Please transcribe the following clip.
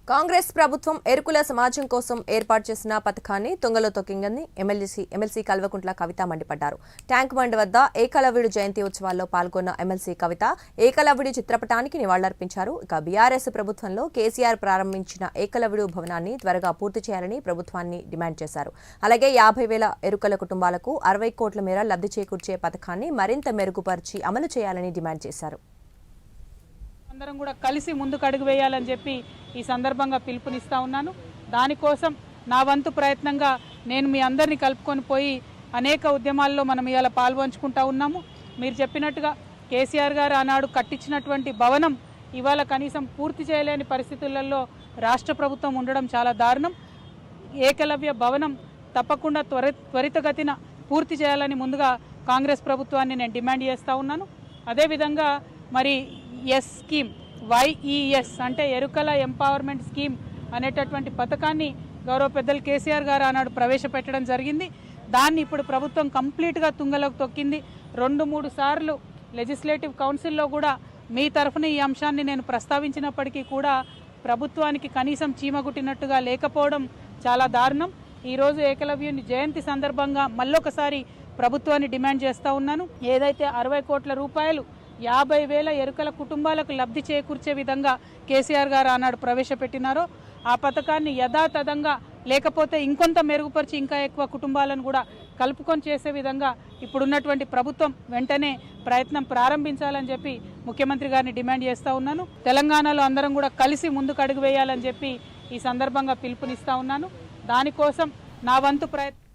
కాంగ్రెస్ ప్రభుత్వం ఎరుకుల సమాజం కోసం ఏర్పాటు చేసిన పథకాన్ని తుంగలో తొక్కిందని ఎమ్మెల్సీ కల్వకుంట్ల కవిత మండిపడ్డారు. ట్యాంక్ బండ్ వద్ద ఏకలవ్యుడు జయంతి ఉత్సవాల్లో పాల్గొన్న ఎమ్మెల్సీ కవిత ఏకలవ్యుడి చిత్రపటానికి నివాళులర్పించారు. ఇక బీఆర్ఎస్ ప్రభుత్వంలో కేసీఆర్ ప్రారంభించిన ఏకలవ్యుడు భవనాన్ని త్వరగా పూర్తి చేయాలని ప్రభుత్వాన్ని డిమాండ్ చేశారు. అలాగే 50,000 ఎరుకల కుటుంబాలకు 60 కోట్ల మేర లబ్ధి చేకూర్చే పథకాన్ని మరింత మెరుగుపరిచి అమలు చేయాలని డిమాండ్ చేశారు. అందరం కూడా కలిసి ముందుకు అడుగు వేయాలని చెప్పి ఈ సందర్భంగా పిలుపునిస్తా ఉన్నాను. దానికోసం నా వంతు ప్రయత్నంగా నేను మీ అందరినీ కలుపుకొని పోయి అనేక ఉద్యమాల్లో మనం ఇవాళ పాల్పంచుకుంటా ఉన్నాము. మీరు చెప్పినట్టుగా కేసీఆర్ గారు ఆనాడు కట్టించినటువంటి భవనం ఇవాళ కనీసం పూర్తి చేయలేని పరిస్థితులలో రాష్ట్ర ప్రభుత్వం ఉండడం చాలా దారుణం. ఏకలవ్య భవనం తప్పకుండా త్వరితగతిన పూర్తి చేయాలని ముందుగా కాంగ్రెస్ ప్రభుత్వాన్ని నేను డిమాండ్ చేస్తూ ఉన్నాను. అదేవిధంగా మరి ఎస్ స్కీమ్ YES అంటే ఎరుకల ఎంపవర్మెంట్ స్కీమ్ అనేటటువంటి పథకాన్ని గౌరవ పెద్దలు కేసీఆర్ గారు ఆనాడు ప్రవేశపెట్టడం జరిగింది. దాన్ని ఇప్పుడు ప్రభుత్వం కంప్లీట్గా తుంగలోకి తొక్కింది. 2-3 సార్లు లెజిస్లేటివ్ కౌన్సిల్లో కూడా మీ తరఫున ఈ అంశాన్ని నేను ప్రస్తావించినప్పటికీ కూడా ప్రభుత్వానికి కనీసం చీమగుట్టినట్టుగా లేకపోవడం చాలా దారుణం. ఈరోజు ఏకలవ్యుని జయంతి సందర్భంగా మళ్ళొకసారి ప్రభుత్వాన్ని డిమాండ్ చేస్తూ ఉన్నాను. ఏదైతే 60 కోట్ల రూపాయలు 50,000 ఎరుకల కుటుంబాలకు లబ్ధి చేకూర్చే విధంగా కేసీఆర్ గారు ఆనాడు ప్రవేశపెట్టినారో ఆ పథకాన్ని యథాతథంగా లేకపోతే ఇంకొంత మెరుగుపరిచి ఇంకా ఎక్కువ కుటుంబాలను కూడా కలుపుకొని చేసే విధంగా ఇప్పుడున్నటువంటి ప్రభుత్వం వెంటనే ప్రయత్నం ప్రారంభించాలని చెప్పి ముఖ్యమంత్రి గారిని డిమాండ్ చేస్తూ ఉన్నాను. తెలంగాణలో అందరం కూడా కలిసి ముందుకు అడుగు వేయాలని చెప్పి ఈ సందర్భంగా పిలుపునిస్తా ఉన్నాను. దానికోసం నా వంతు ప్రయత్నం